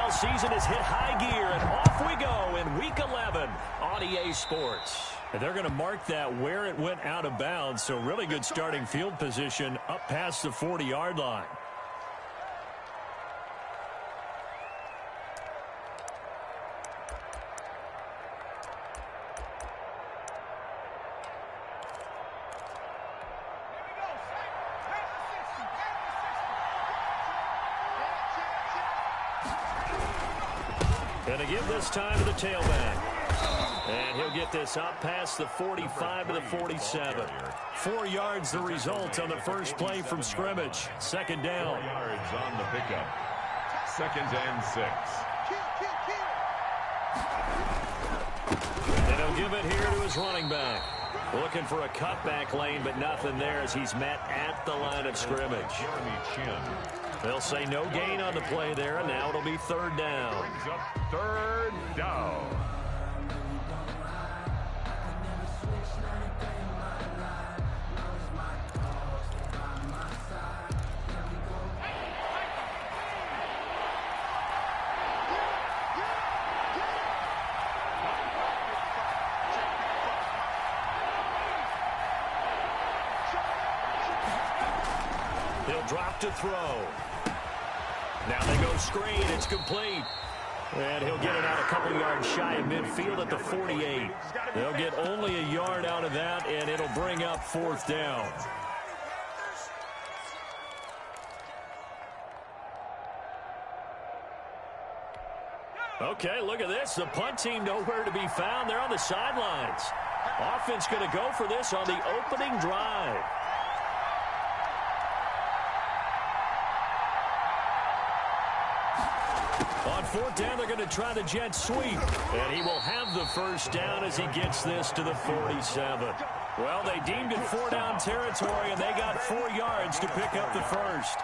NFL season has hit high gear, and off we go in Week 11 on EA Sports. And they're going to mark that where it went out of bounds, so really good starting field position up past the 40-yard line. Going to give this time to the tailback. And he'll get this up past the 45 to the 47. 4 yards the result on the first play from scrimmage. Second down. 4 yards on the pickup. 2nd and 6. And he'll give it here to his running back. Looking for a cutback lane, but nothing there as he's met at the line of scrimmage. They'll say no gain on the play there, and now it'll be 3rd down. 3rd down. He'll drop to throw. Now they go screen. It's complete. And he'll get it out a couple yards shy of midfield at the 48. They'll get only a yard out of that, and it'll bring up 4th down. Okay, look at this. The punt team nowhere to be found. They're on the sidelines. Offense going to go for this on the opening drive. On 4th down, they're going to try the jet sweep. And he will have the first down as he gets this to the 47. Well, they deemed it 4-down territory, and they got 4 yards to pick up the first.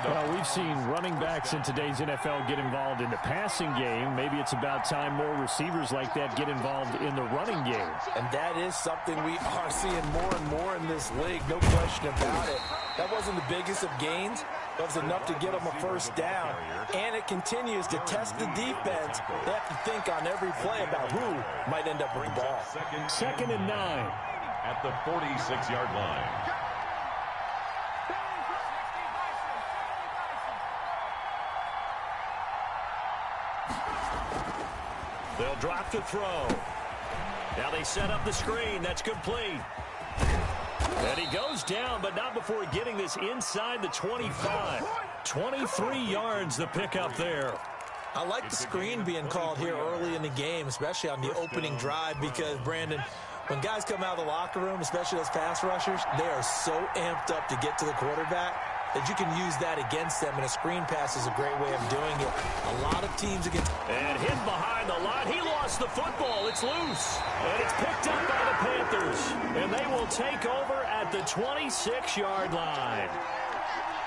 Well, we've seen running backs in today's NFL get involved in the passing game. Maybe it's about time more receivers like that get involved in the running game. And that is something we are seeing more and more in this league, no question about it. That wasn't the biggest of gains. That was enough to get them a first down. And it continues to test the defense. They have to think on every play about who might end up with the ball. 2nd and 9. At the 46-yard line. They'll drop to throw. Now they set up the screen. That's complete. And he goes down, but not before getting this inside the 25. 23 yards the pickup there. I like the screen being called here early in the game, especially on the opening drive, because, Brandon, when guys come out of the locker room, especially those pass rushers, they are so amped up to get to the quarterback that you can use that against them, and a screen pass is a great way of doing it. A lot of teams against... And hit behind the line. He lost the football. It's loose. And it's picked up by the Panthers. And they will take over at the 26-yard line.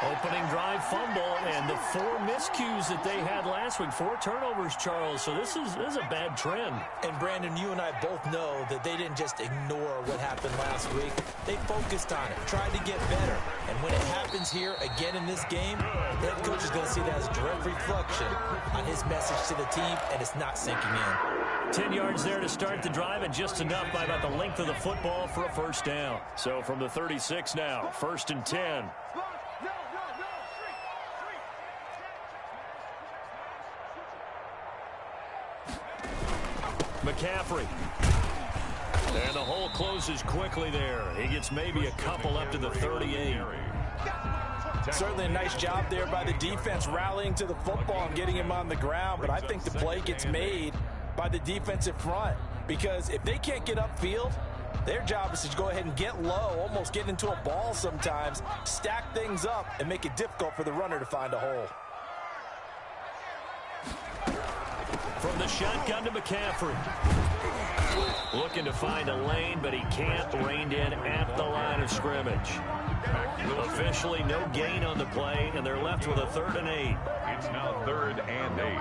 Opening drive fumble, and the 4 miscues that they had last week. 4 turnovers, Charles. So this is a bad trend. And, Brandon, you and I both know that they didn't just ignore what happened last week. They focused on it, tried to get better. And when it happens here again in this game, the head coach is going to see that as a direct reflection on his message to the team, and it's not sinking in. 10 yards there to start the drive, and just enough by about the length of the football for a first down. So from the 36 now, 1st and 10. McCaffrey. And the hole closes quickly there. He gets maybe a couple up to the 38. Certainly a nice job there by the defense rallying to the football and getting him on the ground, but I think the play gets made by the defensive front, because if they can't get upfield, their job is to go ahead and get low, almost get into a ball sometimes, stack things up, and make it difficult for the runner to find a hole. From the shotgun to McCaffrey. Looking to find a lane, but he can't. Reined in at the line of scrimmage. Officially no gain on the play, and they're left with a 3rd and 8. It's now 3rd and 8.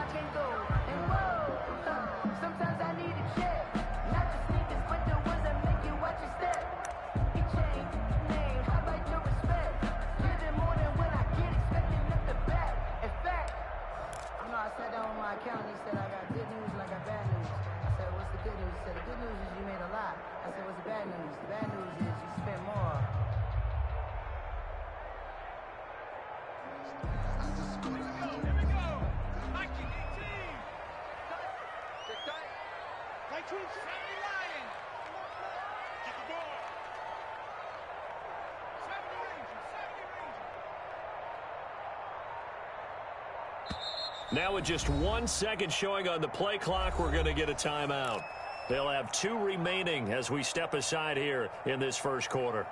Now with just 1 second showing on the play clock, we're going to get a timeout. They'll have 2 remaining as we step aside here in this first quarter.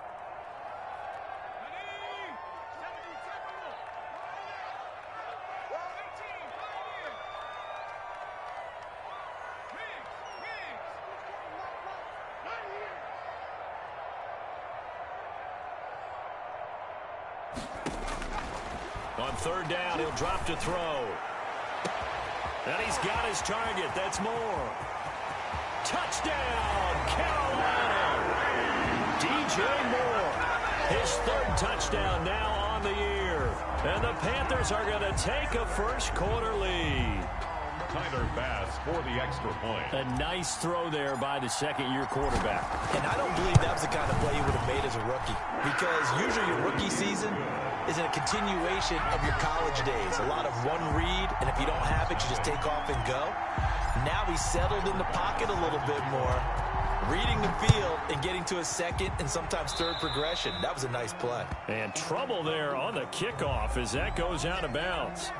On third down, he'll drop to throw. And he's got his target. That's Moore. Touchdown, Carolina. DJ Moore, his 3rd touchdown now on the year. And the Panthers are going to take a first quarter lead. Tyler Bass for the extra point. A nice throw there by the second-year quarterback. And I don't believe that was the kind of play he would have made as a rookie. Because usually your rookie season is a continuation of your college days. A lot of one read, and if you don't have it, you just take off and go. Now he's settled in the pocket a little bit more, reading the field and getting to a second and sometimes third progression. That was a nice play. And trouble there on the kickoff as that goes out of bounds.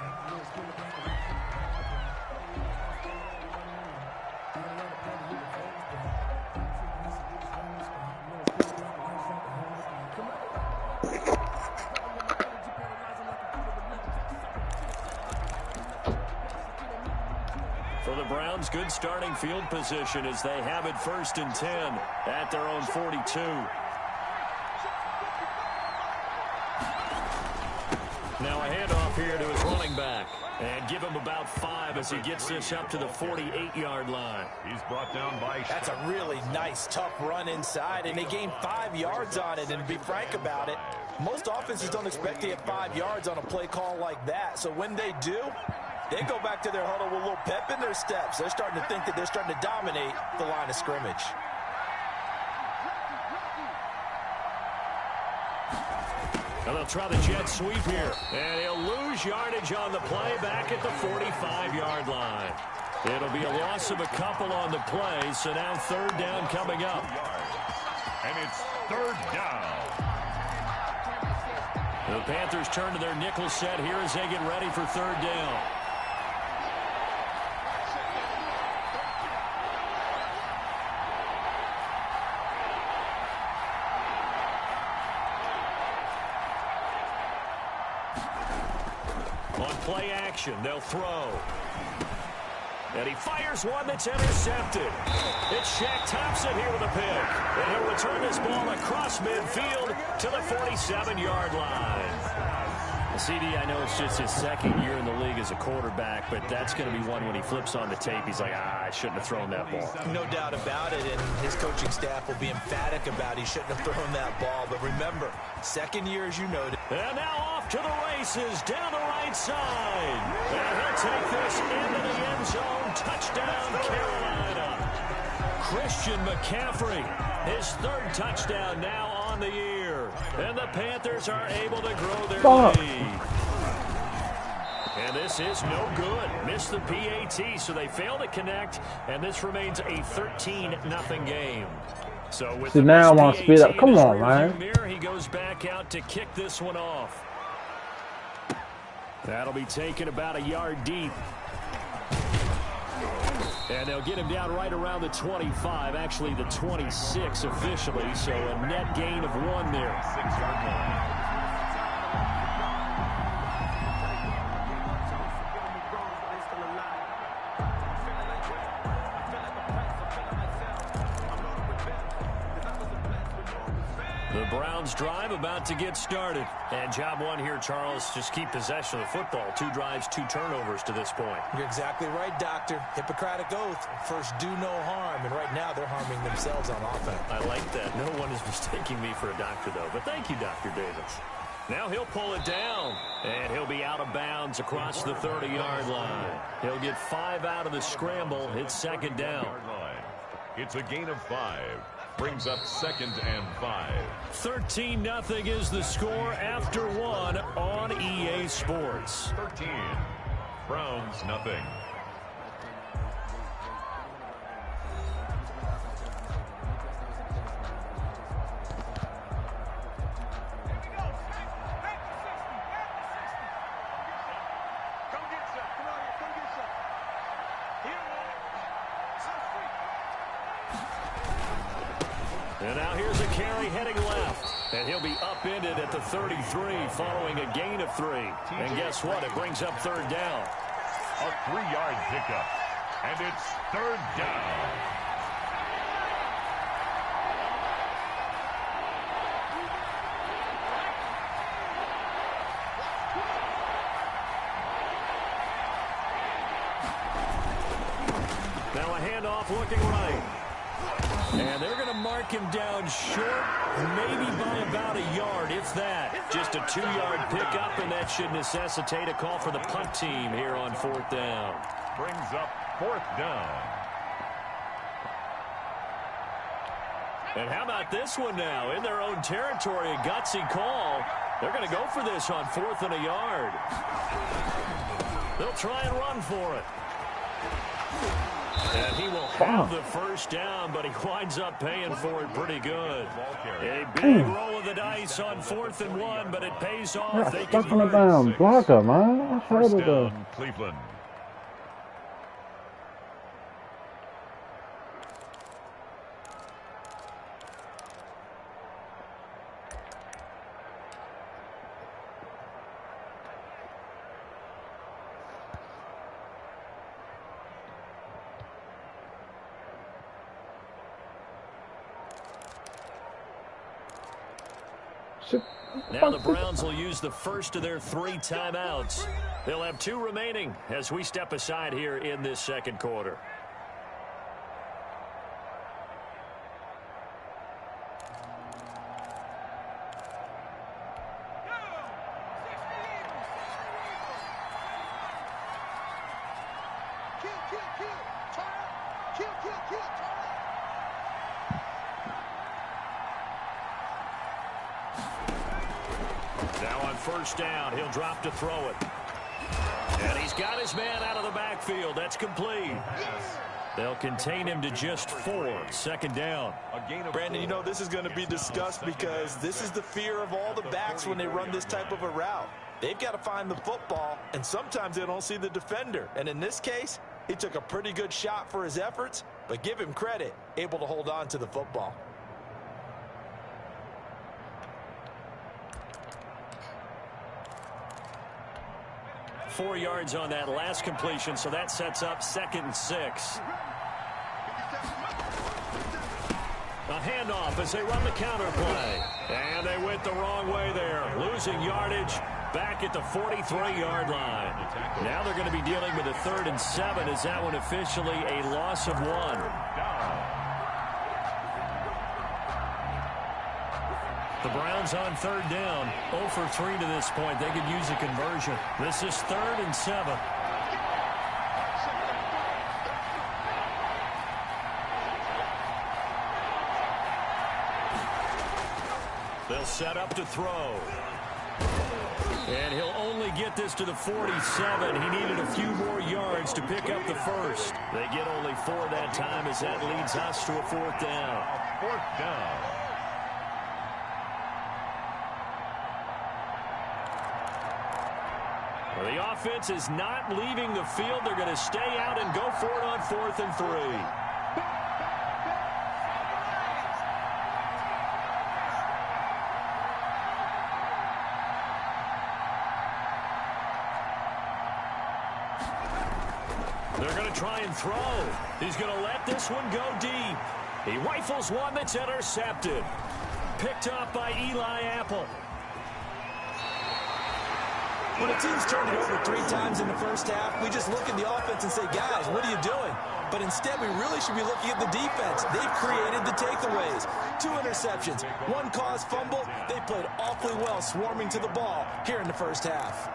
For the Browns, good starting field position as they have it 1st and 10 at their own 42. Now a handoff here to his running back. And give him about 5 as he gets this up to the 48-yard line. He's brought down by... That's a really nice, tough run inside, and they gained 5 yards on it. And to be frank about it, most offenses don't expect to get 5 yards on a play call like that. So when they do, they go back to their huddle with a little pep in their steps. They're starting to think that they're starting to dominate the line of scrimmage. And they'll try the jet sweep here. And he'll lose yardage on the play back at the 45-yard line. It'll be a loss of a couple on the play, so now 3rd down coming up. And it's 3rd down. The Panthers turn to their nickel set here as they get ready for 3rd down. On play action, they'll throw. And he fires one that's intercepted. It's Shaq Thompson here with a pick. And he'll return this ball across midfield to the 47-yard line. CD, I know it's just his 2nd year in the league as a quarterback, but that's going to be one when he flips on the tape. He's like, I shouldn't have thrown that ball. No doubt about it, and his coaching staff will be emphatic about he shouldn't have thrown that ball. But remember, 2nd year, as you noted. And now off to the races down the right side. And he'll take this into the end zone. Touchdown, Carolina. Christian McCaffrey, his 3rd touchdown now on the year. And the Panthers are able to grow their lead. And this is no good. Missed the PAT, so they fail to connect. And this remains a 13-0 game. So with now I want to speed up. Come on, man. Mirror, he goes back out to kick this one off. That'll be taken about a yard deep. And they'll get him down right around the 25, actually the 26 officially, so a net gain of 1 there. 6-yard line. The Browns drive about to get started. And job 1 here, Charles, just keep possession of the football. 2 drives, 2 turnovers to this point. You're exactly right, Doctor. Hippocratic oath. First, do no harm. And right now, they're harming themselves on offense. I like that. No one is mistaking me for a doctor, though. But thank you, Dr. Davis. Now he'll pull it down. And he'll be out of bounds across the 30-yard line. He'll get 5 out of the scramble. It's 2nd down. It's a gain of 5. Brings up 2nd and 5. 13-0 is the score after 1 on EA Sports. 13. Browns, nothing. And now here's a carry heading left. And he'll be upended at the 33 following a gain of 3. And guess what? It brings up third down. A 3-yard pickup. And it's third down. Now a handoff looking right. And they're going to mark him down short, maybe by about a yard, if that. Just a 2-yard pickup, and that should necessitate a call for the punt team here on fourth down. Brings up fourth down. And how about this one now? In their own territory, a gutsy call. They're going to go for this on 4th and a yard. They'll try and run for it. And he will have the first down, but he winds up paying for it pretty good. A big roll of the dice on 4th and 1, but it pays off. They stuck on the down blocker, man. First down, Cleveland. Now the Browns will use the first of their 3 timeouts. They'll have 2 remaining as we step aside here in this second quarter. Now on first down, he'll drop to throw it. And he's got his man out of the backfield. That's complete. They'll contain him to just 4. Second down. Brandon, you know this is going to be discussed because this is the fear of all the backs when they run this type of a route. They've got to find the football, and sometimes they don't see the defender. And in this case, he took a pretty good shot for his efforts, but give him credit, able to hold on to the football. Four yards on that last completion, so that sets up 2nd and 6. A handoff as they run the counter play. And they went the wrong way there, losing yardage back at the 43-yard line. Now they're going to be dealing with a 3rd and 7. Is that one officially a loss of 1? The Browns on 3rd down, 0 for 3 to this point. They could use a conversion. This is 3rd and 7. They'll set up to throw. And he'll only get this to the 47. He needed a few more yards to pick up the first. They get only 4 that time as that leads us to a 4th down. 4th down. The offense is not leaving the field. They're going to stay out and go for it on 4th and 3. They're going to try and throw. He's going to let this one go deep. He rifles one that's intercepted. Picked up by Eli Apple. When a team's turned it over 3 times in the first half, we just look at the offense and say, guys, what are you doing? But instead, we really should be looking at the defense. They've created the takeaways. 2 interceptions, 1 caused fumble. They played awfully well swarming to the ball here in the first half.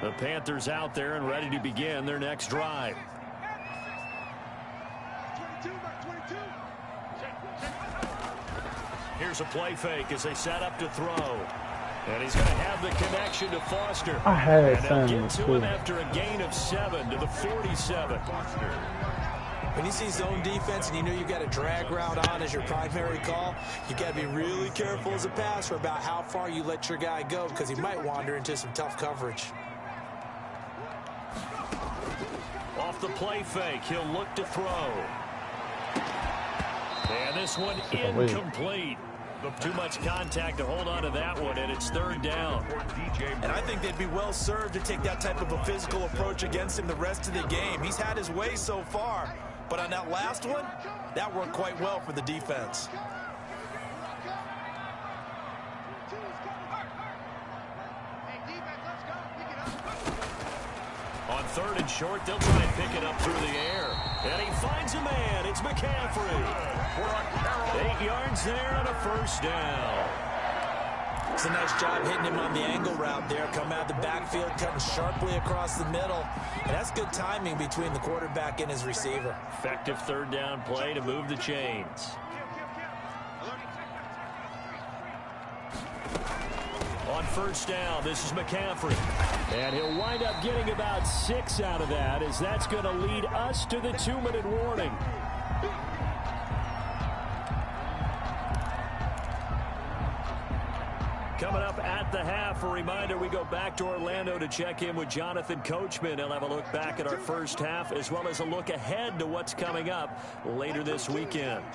The Panthers out there and ready to begin their next drive. Here's a play fake as they set up to throw. And he's going to have the connection to Foster. And they'll get to him after a gain of 7 to the 47. When you see zone defense and you know you've got a drag route on as your primary call, you got to be really careful as a passer about how far you let your guy go because he might wander into some tough coverage. Off the play fake, he'll look to throw. And this one incomplete. Too much contact to hold on to that one, and it's third down. And I think they'd be well served to take that type of a physical approach against him the rest of the game. He's had his way so far, but on that last one, that worked quite well for the defense. On third and short, they'll try and pick it up through the air. And he finds a man. It's McCaffrey. 8 yards there on a first down. It's a nice job hitting him on the angle route there. Come out the backfield, cutting sharply across the middle. And that's good timing between the quarterback and his receiver. Effective third down play to move the chains. On first down, this is McCaffrey. And he'll wind up getting about 6 out of that, as that's going to lead us to the 2-minute warning. Coming up at the half, a reminder, we go back to Orlando to check in with Jonathan Coachman. He'll have a look back at our first half, as well as a look ahead to what's coming up later this weekend.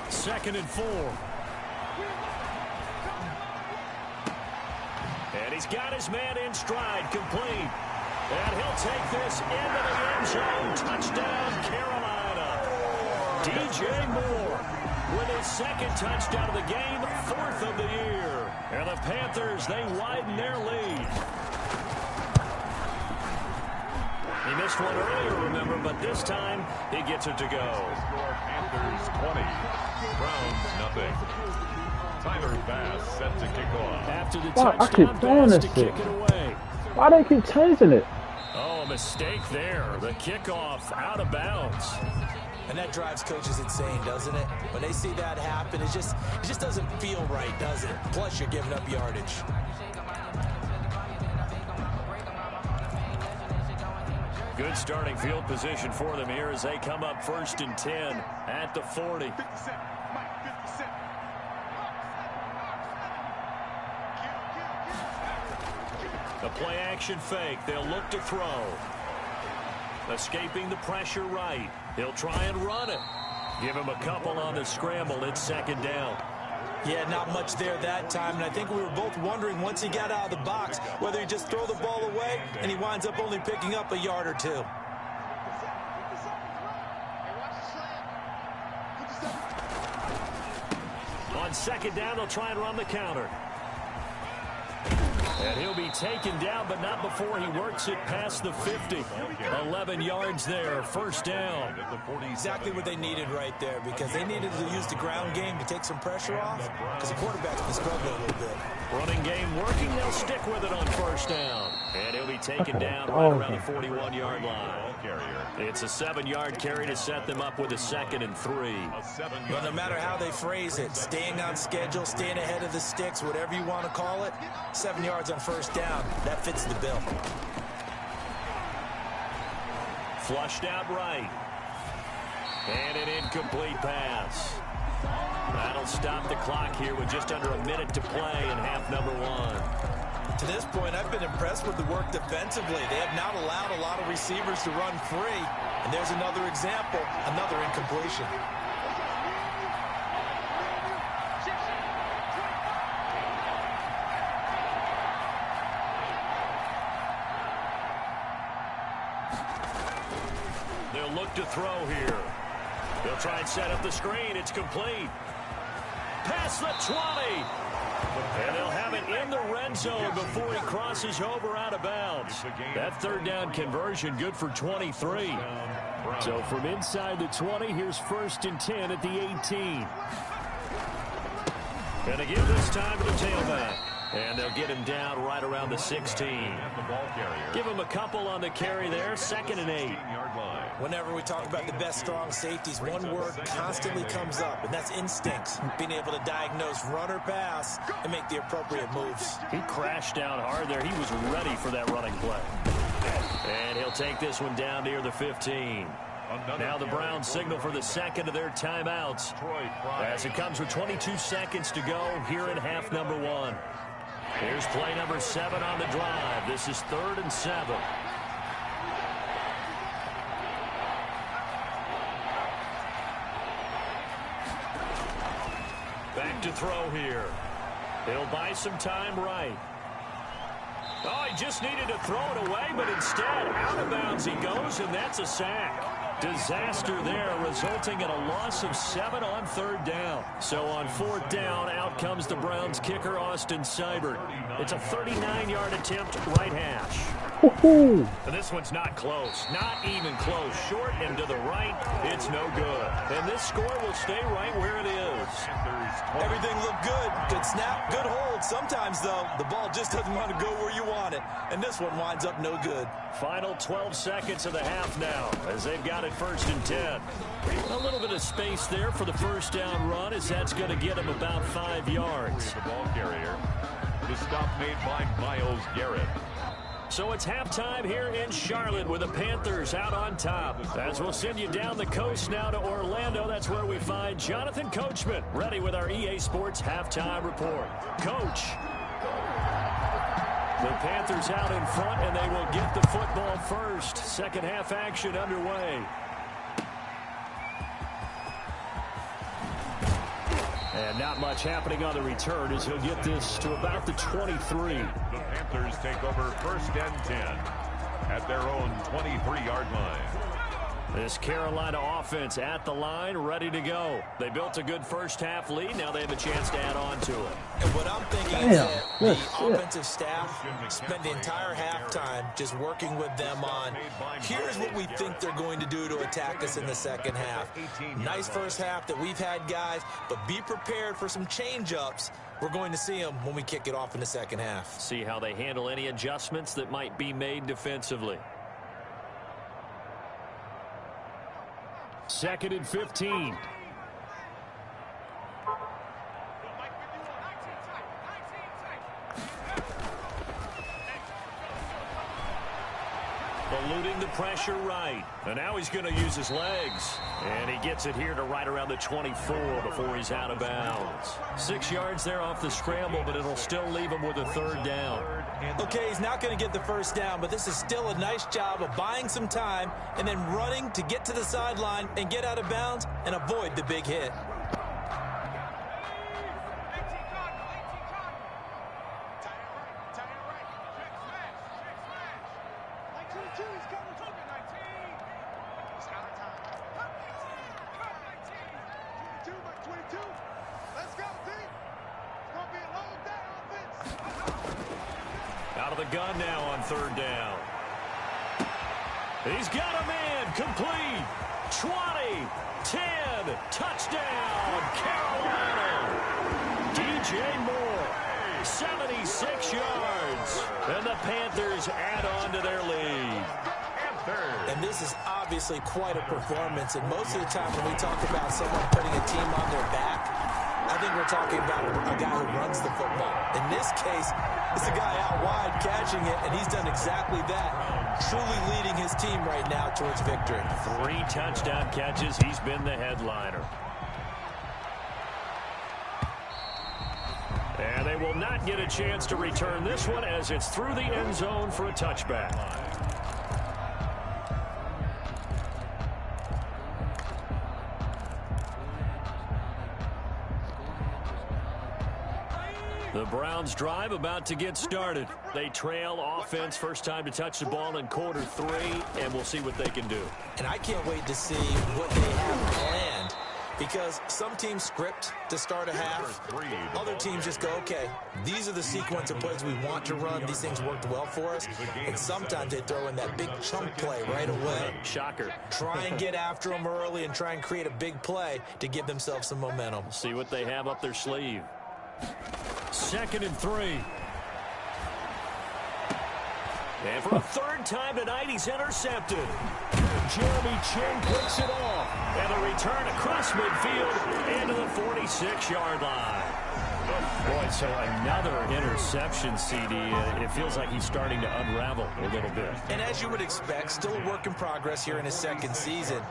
2nd and 4. And he's got his man in stride, complete. And he'll take this into the end zone. Touchdown, Carolina. DJ Moore with his 2nd touchdown of the game, 4th of the year. And the Panthers, they widen their lead. He missed one earlier, remember, but this time he gets it to go. Panthers 20, Browns nothing. Tyler Bass set to kick off. After the Wow, I touchdown keep throwing pass this to shit. kick it away. Why they keep changing it? Oh, a mistake there. The kickoff out of bounds. And that drives coaches insane, doesn't it? When they see that happen, it just doesn't feel right, does it? Plus, you're giving up yardage. Good starting field position for them here as they come up 1st and 10 at the 40. The play action fake. They'll look to throw. Escaping the pressure right. He'll try and run it. Give him a couple on the scramble. It's 2nd down. Yeah, not much there that time, and I think we were both wondering once he got out of the box whether he just throw the ball away and he winds up only picking up a yard or two. On 2nd down, they'll try and run the counter. And he'll be taken down, but not before he works it past the 50. 11 yards there, 1st down. Exactly what they needed right there, because they needed to use the ground game to take some pressure off, because the quarterback's been struggling a little bit. Running game working, they'll stick with it on 1st down. And he'll be taken down right around the 41-yard line. It's a 7-yard carry to set them up with a 2nd and 3. But no matter how they phrase it, staying on schedule, staying ahead of the sticks, whatever you want to call it, 7 yards on 1st down, that fits the bill. Flushed out right. And an incomplete pass. That'll stop the clock here with just under a minute to play in half number 1. To this point, I've been impressed with the work defensively. They have not allowed a lot of receivers to run free. And there's another example, another incompletion. They'll look to throw here. They'll try and set up the screen. It's complete. Past the 20. And they'll have it in the red zone before he crosses over out of bounds. That 3rd down conversion good for 23. So from inside the 20, here's 1st and 10 at the 18. And again this time to the tailback. And they'll get him down right around the 16. Give him a couple on the carry there. 2nd and 8. Whenever we talk about the best strong safeties, one word constantly comes up, and that's instincts. Being able to diagnose run or pass and make the appropriate moves. He crashed down hard there. He was ready for that running play. And he'll take this one down near the 15. Now the Browns signal for the second of their timeouts as it comes with 22 seconds to go here in half number 1. Here's play number 7 on the drive. This is 3rd and 7. Back to throw here. He'll buy some time right. Oh, he just needed to throw it away, but instead, out of bounds he goes, and that's a sack. Disaster there, resulting in a loss of 7 on 3rd down. So on 4th down, out comes the Browns kicker, Austin Seibert. It's a 39-yard attempt, right hash. And this one's not close, not even close. Short and to the right, it's no good. And this score will stay right where it is. Everything looked good. Good snap, good hold. Sometimes, though, the ball just doesn't want to go where you want it. And this one winds up no good. Final 12 seconds of the half now as they've got it 1st and 10. A little bit of space there for the first down run as that's going to get him about 5 yards. The ball carrier. The stop made by Myles Garrett. So it's halftime here in Charlotte with the Panthers out on top. As we'll send you down the coast now to Orlando, that's where we find Jonathan Coachman ready with our EA Sports halftime report. Coach. The Panthers out in front, and they will get the football first. Second half action underway. And not much happening on the return as he'll get this to about the 23. The Panthers take over 1st and 10 at their own 23-yard line. This Carolina offense at the line, ready to go. They built a good first half lead. Now they have a chance to add on to it. And what I'm thinking is that the offensive staff spent the entire halftime just working with them on, here's what we think they're going to do to attack us in the second half. Nice first half that we've had, guys, but be prepared for some change-ups. We're going to see them when we kick it off in the second half. See how they handle any adjustments that might be made defensively. 2nd and 15. Eluding the pressure right. And now he's going to use his legs. And he gets it here to right around the 24 before he's out of bounds. 6 yards there off the scramble, but it'll still leave him with a 3rd down. Okay, he's not going to get the first down, but this is still a nice job of buying some time and then running to get to the sideline and get out of bounds and avoid the big hit. Out of the gun now on 3rd down. He's got a man complete. 20, 10, touchdown, Carolina. DJ Moore, 76 yards. And the Panthers add on to their lead. And this is obviously quite a performance. And most of the time when we talk about someone putting a team on their back, I think we're talking about a guy who runs the football. In this case, it's a guy out wide catching it, and he's done exactly that. Truly leading his team right now towards victory. 3 touchdown catches. He's been the headliner. And they will not get a chance to return this one as it's through the end zone for a touchback. The Browns drive about to get started. They trail offense, first time to touch the ball in quarter 3, and we'll see what they can do. And I can't wait to see what they have planned, because some teams script to start a half. Other teams just go, okay, these are the sequence of plays we want to run. These things worked well for us. And sometimes they throw in that big chunk play right away. Shocker. Try and get after them early and try and create a big play to give themselves some momentum. See what they have up their sleeve. 2nd and 3. And for a 3rd time tonight, he's intercepted. Jeremy Chin picks it off. And a return across midfield into the 46-yard line. Boy, so another interception, CD. It feels like he's starting to unravel a little bit. And as you would expect, still a work in progress here in his second season.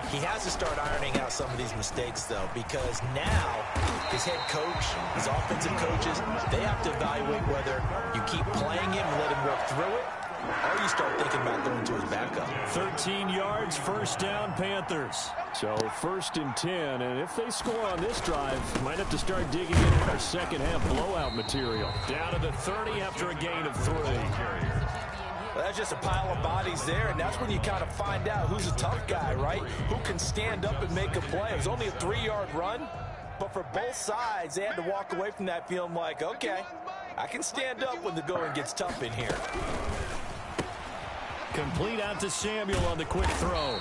He has to start ironing out some of these mistakes, though, because now his head coach, his offensive coaches, they have to evaluate whether you keep playing him and let him work through it, or you start thinking about going to his backup. 13 yards, first down, Panthers. So 1st and 10, and if they score on this drive, might have to start digging into their second half blowout material. Down to the 30 after a gain of 3. Well, that's just a pile of bodies there, and that's when you kind of find out who's a tough guy, right? Who can stand up and make a play. It was only a 3-yard run, but for both sides, they had to walk away from that feeling like, okay, I can stand up when the going gets tough in here. Complete out to Samuel on the quick throw.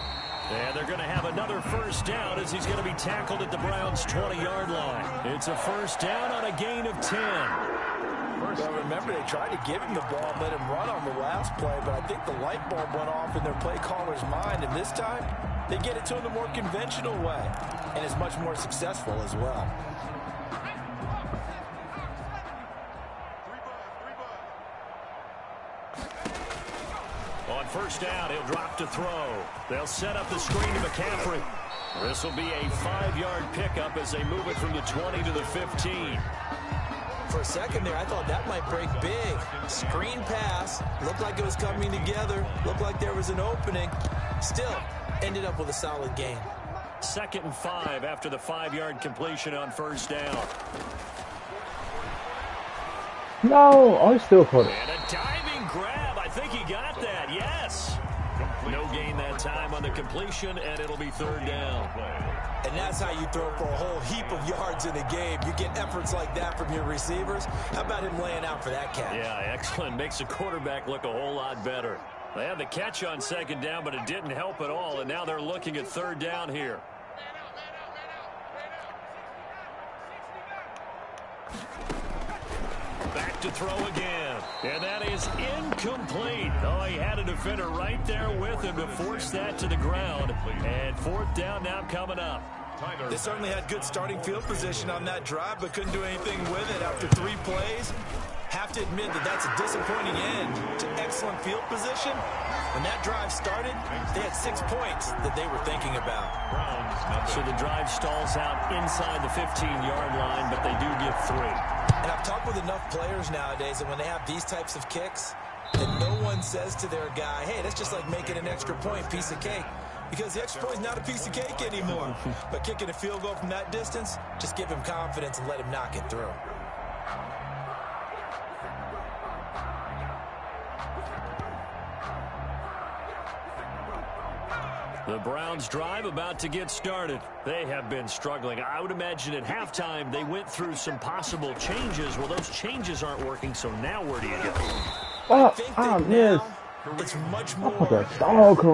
And they're going to have another first down as he's going to be tackled at the Browns' 20-yard line. It's a first down on a gain of 10. Well, remember, they tried to give him the ball and let him run on the last play, but I think the light bulb went off in their play caller's mind, and this time they get it to him the more conventional way, and it's much more successful as well. On first down, he'll drop to throw. They'll set up the screen to McCaffrey. This will be a 5-yard pickup as they move it from the 20 to the 15. For a second there, I thought that might break big. Screen pass. Looked like it was coming together. Looked like there was an opening. Still, ended up with a solid gain. 2nd and 5 after the 5-yard completion on first down. No, I still put it. And a diving grab. I think he got that. Yes. No gain that time on the completion, and it'll be 3rd down. And that's how you throw for a whole heap of yards in a game. You get efforts like that from your receivers. How about him laying out for that catch? Yeah, excellent. Makes the quarterback look a whole lot better. They had the catch on 2nd down, but it didn't help at all, and now they're looking at 3rd down here. Back to throw again. And that is incomplete. Oh, he had a defender right there with him to force that to the ground. And 4th down now coming up. They certainly had good starting field position on that drive, but couldn't do anything with it after 3 plays. Have to admit that that's a disappointing end to excellent field position. When that drive started, they had 6 points that they were thinking about. So the drive stalls out inside the 15-yard line, but they do get 3. And I've talked with enough players nowadays that when they have these types of kicks, that no one says to their guy, hey, that's just like making an extra point, piece of cake. Because the extra point is not a piece of cake anymore. But kicking a field goal from that distance, just give him confidence and let him knock it through. The Browns drive about to get started. They have been struggling. I would imagine at halftime they went through some possible changes. Well, those changes aren't working, so now where do you go? Oh, I think that now it's much more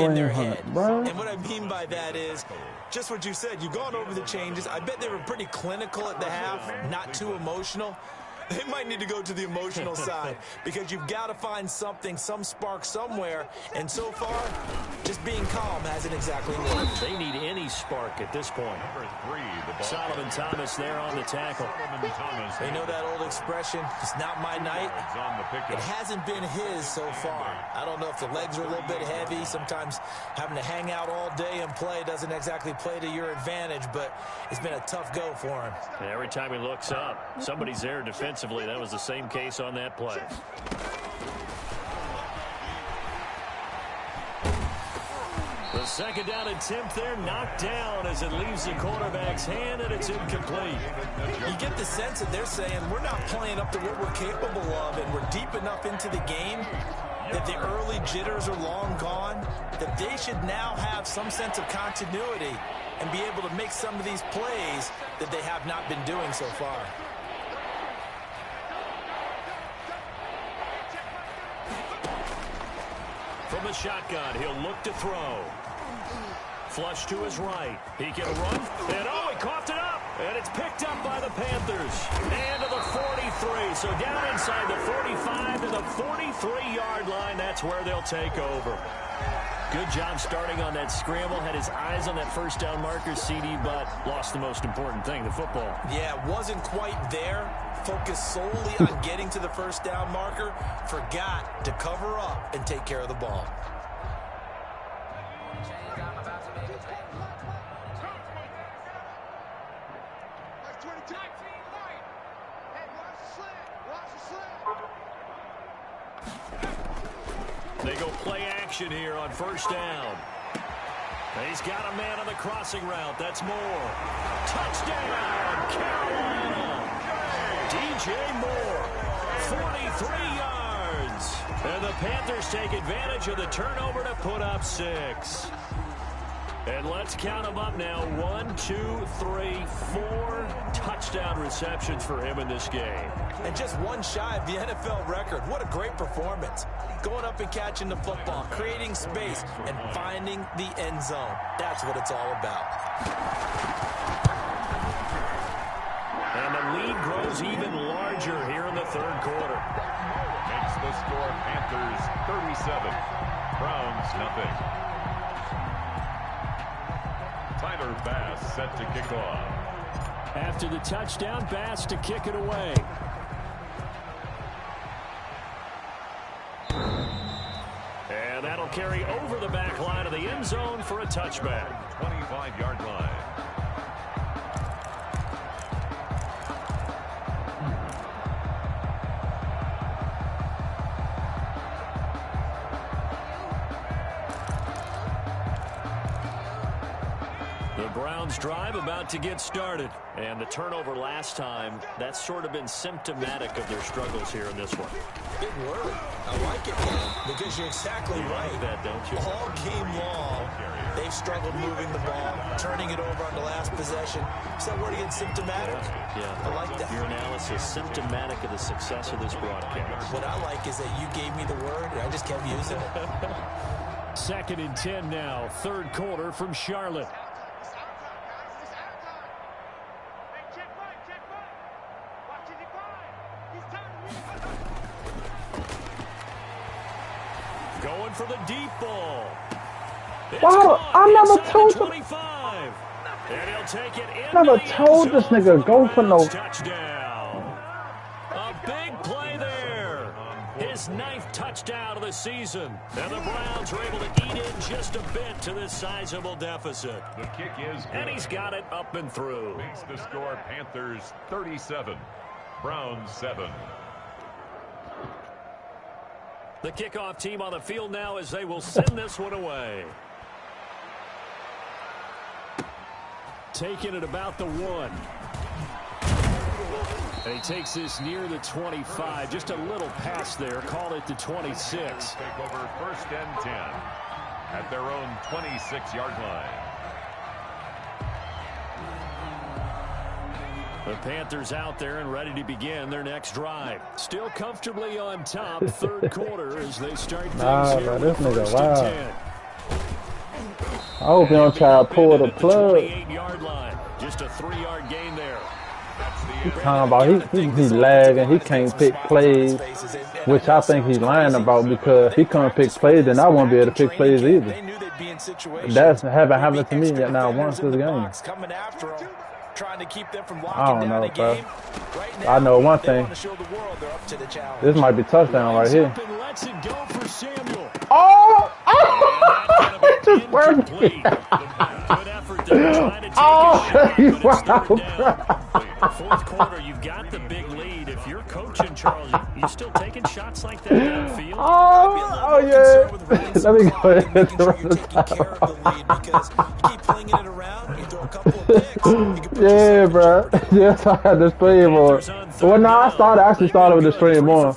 in their head. Bro. And what I mean by that is just what you said. You've gone over the changes. I bet they were pretty clinical at the half, not too emotional. They might need to go to the emotional side because you've got to find something, some spark somewhere. And so far, just being calm hasn't exactly worked. They need any spark at this point. Solomon Thomas there on the tackle. They know that old expression, it's not my night. It hasn't been his so far. I don't know if the legs are a little bit heavy. Sometimes having to hang out all day and play doesn't exactly play to your advantage, but it's been a tough go for him. And every time he looks up, somebody's there defensively. That was the same case on that play. The 2nd down attempt there knocked down as it leaves the quarterback's hand, and it's incomplete. You get the sense that they're saying we're not playing up to what we're capable of, and we're deep enough into the game that the early jitters are long gone, that they should now have some sense of continuity and be able to make some of these plays that they have not been doing so far. From the shotgun, he'll look to throw. Flush to his right. He can run. And oh, he coughed it up. And it's picked up by the Panthers. And to the 43. So down inside the 45 to the 43-yard line. That's where they'll take over. Good job starting on that scramble. Had his eyes on that first down marker, CD, but lost the most important thing, the football. Yeah, wasn't quite there. Focused solely on getting to the first down marker. Forgot to cover up and take care of the ball. They go play action here on first down. He's got a man on the crossing route. That's Moore. Touchdown, Carolina. DJ Moore, 43 yards. And the Panthers take advantage of the turnover to put up 6. And let's count them up now. 1, 2, 3, 4 touchdown receptions for him in this game. And just one shy of the NFL record. What a great performance. Going up and catching the football, creating space, and finding the end zone. That's what it's all about. And the lead grows even larger here in the third quarter. Makes the score Panthers 37, Browns nothing. Tyler Bass set to kick off. After the touchdown, Bass to kick it away. And that'll carry over the back line of the end zone for a touchback. 25-yard line. The Browns drive about to get started. And the turnover last time, that's sort of been symptomatic of their struggles here in this one. Big word. I like it, man, because you're exactly right. Like that, don't you? All game long, they've struggled moving the ball, turning it over on the last possession. Is that word again, symptomatic? Yeah. I like that. Your analysis, symptomatic of the success of this broadcast. What I like is that you gave me the word, and I just kept using it. 2nd and 10 now, third quarter from Charlotte. Going for the deep ball. Wow, I never told you. 25. And he'll take it in. Never told this nigga go for no. Touchdown. A big play there. His 9th touchdown of the season. And the Browns are able to eat in just a bit to this sizable deficit. The kick is good. And he's got it up and through. Makes the score Panthers 37, Browns 7. The kickoff team on the field now as they will send this one away. Taking it about the 1. And he takes this near the 25. Just a little pass there. Call it the 26. Take over 1st and 10 at their own 26-yard line. The Panthers out there and ready to begin their next drive. Still comfortably on top, third quarter as they start things here with first and 10. I hope you don't try to pull the plug. 28-yard line. Just a 3-yard gain there. He's talking about he's lagging. He can't pick plays, which I think he's lying about because if he can't pick plays, then I won't be able to pick plays either. That's haven't happened to me yet now once this game. Trying to keep them from I don't know, bro. Right now, I know one thing. This might be touchdown right here. Oh! Oh! Just worked. Fourth quarter, you've got the big lead. If you're coaching, Charles, you still taking shots like that downfield? Oh yeah. Let me go ahead and throw yeah, bro. Yes, I had the stream on. Well, no, I actually started with the stream on,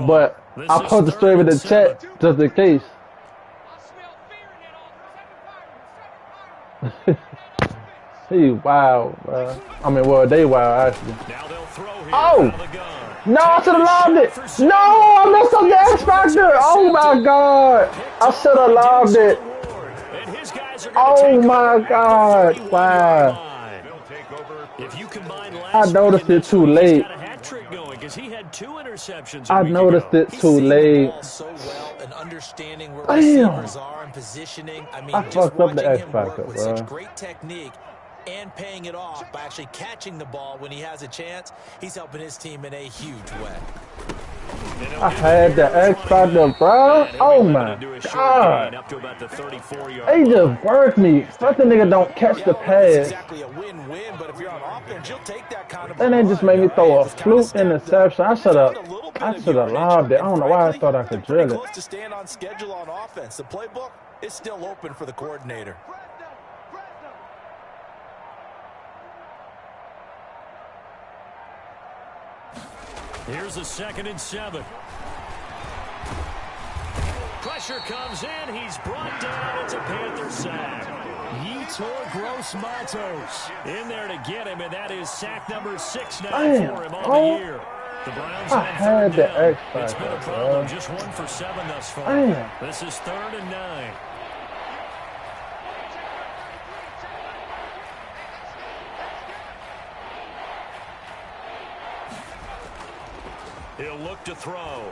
but I put the stream in the chat just in case. He wow, bro. I mean, well, they wow actually. Oh! No, I should have lobbed it. No, I messed up the X Factor. Oh my God, I should have lobbed it. Oh my God, wow. I noticed it too late. I noticed it too late. an understanding where receivers are and positioning. I mean, just watching him work with such great technique and paying it off by actually catching the ball when he has a chance, he's helping his team in a huge way. I had the X factor, bro. Oh my God. He just worked me. Such a nigga don't catch the pass. Exactly a win-win, but if you're on offense, you'll take that kind of. And they just made me throw a fluke interception. I should have lobbed it. I don't know why I thought I could drill it. Close to stand on schedule on offense. The playbook is still open for the coordinator. Here's a 2nd and 7. Pressure comes in. He's brought down. It's a Panther sack. Yetur Gross-Matos in there to get him, and that is sack number 6 now for him on the year. The Browns had the X factor. It's been a problem. Just 1 for 7 thus far. This is 3rd and 9. He'll look to throw.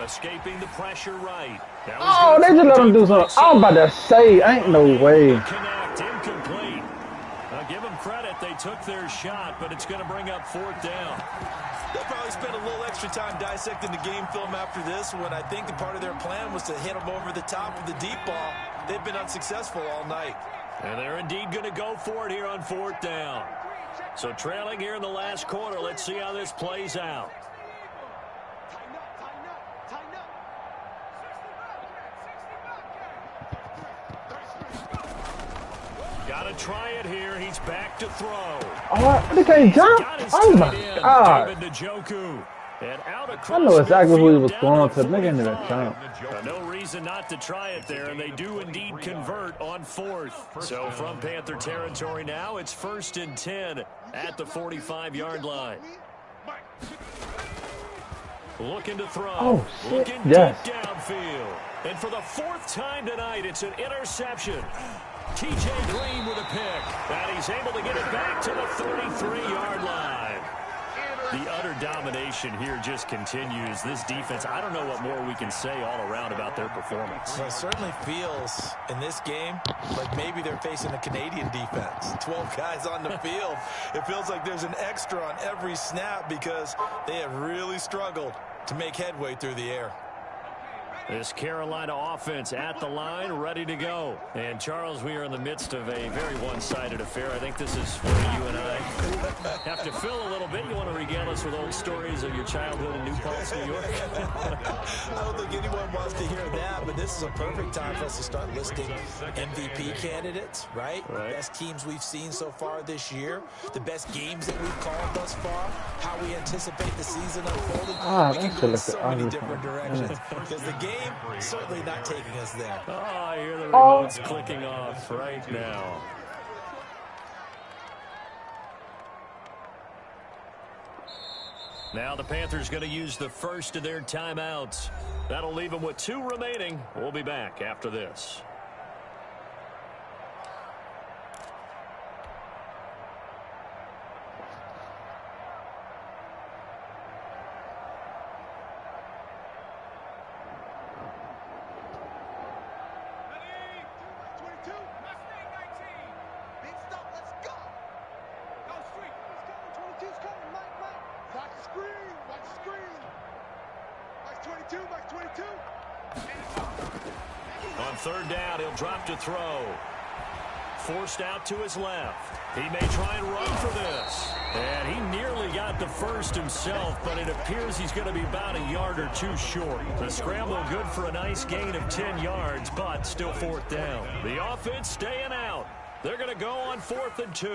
Escaping the pressure right. Oh, they just let him do something. I was about to say, ain't no way. Connect, incomplete. I'll give them credit. They took their shot, but it's going to bring up 4th down. They'll probably spend a little extra time dissecting the game film after this when I think the part of their plan was to hit them over the top of the deep ball. They've been unsuccessful all night. And they're indeed going to go for it here on 4th down. So trailing here in the last quarter, let's see how this plays out. Got to try it here. He's back to throw. Oh, they can't jump. Oh my God. I know exactly who he was going to. Nigga in the jump. No reason not to try it there, and they do indeed convert on 4th. So from Panther territory now, it's 1st and 10 at the 45-yard line. Looking to throw. Oh, shit. Looking Yes. deep downfield. And for the 4th time tonight, it's an interception. T.J. Green with a pick. And he's able to get it back to the 33-yard line. The utter domination here just continues. This defense, I don't know what more we can say all around about their performance. Well, it certainly feels in this game like maybe they're facing a Canadian defense. 12 guys on the field. It feels like there's an extra on every snap because they have really struggled to make headway through the air. This Carolina offense at the line, ready to go. And, Charles, we are in the midst of a very one-sided affair. I think this is where you and I have to fill a little bit. You want to regale us with old stories of your childhood in New Paltz, New York? I don't think anyone wants to hear that, but this is a perfect time for us to start listing MVP candidates, right? Best teams we've seen so far this year, the best games that we've called thus far, how we anticipate the season unfolding. We can go in so many different directions because the game certainly not taking us there. Oh, I hear the remote's clicking off right now. Now the Panthers going to use the first of their timeouts. That'll leave them with 2 remaining. We'll be back after this. On 3rd down, he'll drop to throw. Forced out to his left. He may try and run for this. And he nearly got the first himself, but it appears he's going to be about a yard or 2 short. The scramble good for a nice gain of 10 yards, but still 4th down. The offense staying out. They're going to go on 4th and 2.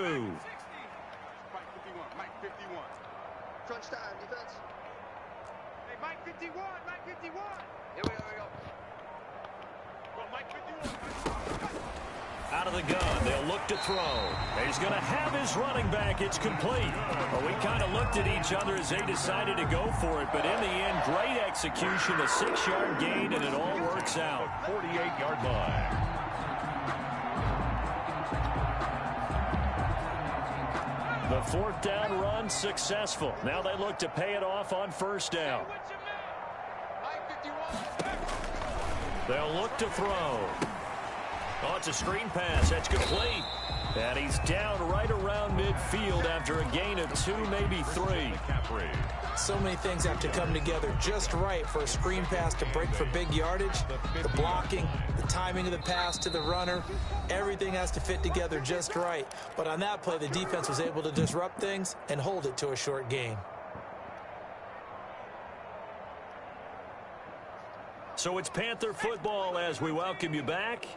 Mike 51. Crunch time, defense. Hey, Mike 51, Mike 51. Here we go. Well, Mike 51. Out of the gun, they'll look to throw. He's going to have his running back. It's complete. Well, we kind of looked at each other as they decided to go for it, but in the end, great execution, a 6-yard gain, and it all works out. 48-yard line. The 4th down run successful. Now they look to pay it off on 1st down. They'll look to throw. Oh, it's a screen pass. That's complete. And he's down right around midfield after a gain of 2, maybe 3. So many things have to come together just right for a screen pass to break for big yardage. The blocking, the timing of the pass to the runner, everything has to fit together just right. But on that play, the defense was able to disrupt things and hold it to a short gain. So it's Panther football as we welcome you back.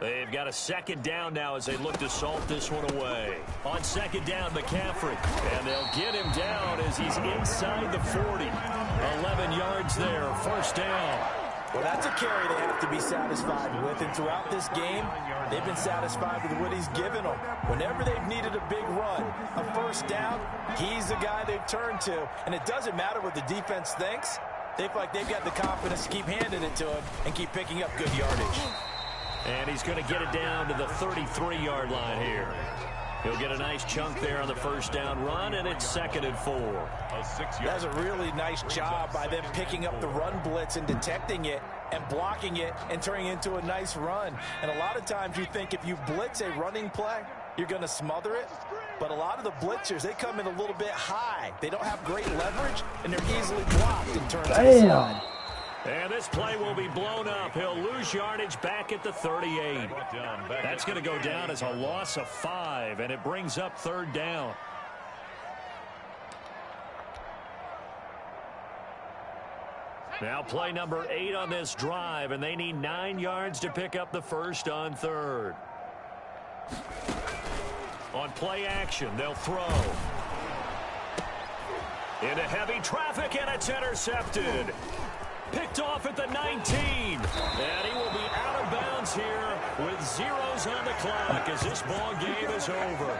They've got a second down now as they look to salt this one away. On second down, McCaffrey. And they'll get him down as he's inside the 40. 11 yards there, first down. Well, that's a carry they have to be satisfied with. And throughout this game, they've been satisfied with what he's given them. Whenever they've needed a big run, a first down, he's the guy they've turned to. And it doesn't matter what the defense thinks. They feel like they've got the confidence to keep handing it to him and keep picking up good yardage. And he's going to get it down to the 33-yard line here. He'll get a nice chunk there on the first down run, and it's 2nd and 4. That's a really nice job by them picking up the run blitz and detecting it and blocking it and turning it into a nice run. And a lot of times you think if you blitz a running play, you're going to smother it. But a lot of the blitzers, they come in a little bit high. They don't have great leverage, and they're easily blocked and turned to the side. And this play will be blown up. He'll lose yardage back at the 38. That's going to go down as a loss of 5, and it brings up 3rd down. Now play number 8 on this drive, and they need 9 yards to pick up the first on 3rd. On play action, they'll throw. Into heavy traffic, and it's intercepted. Picked off at the 19. And he will be out of bounds here with zeros on the clock as this ball game is over.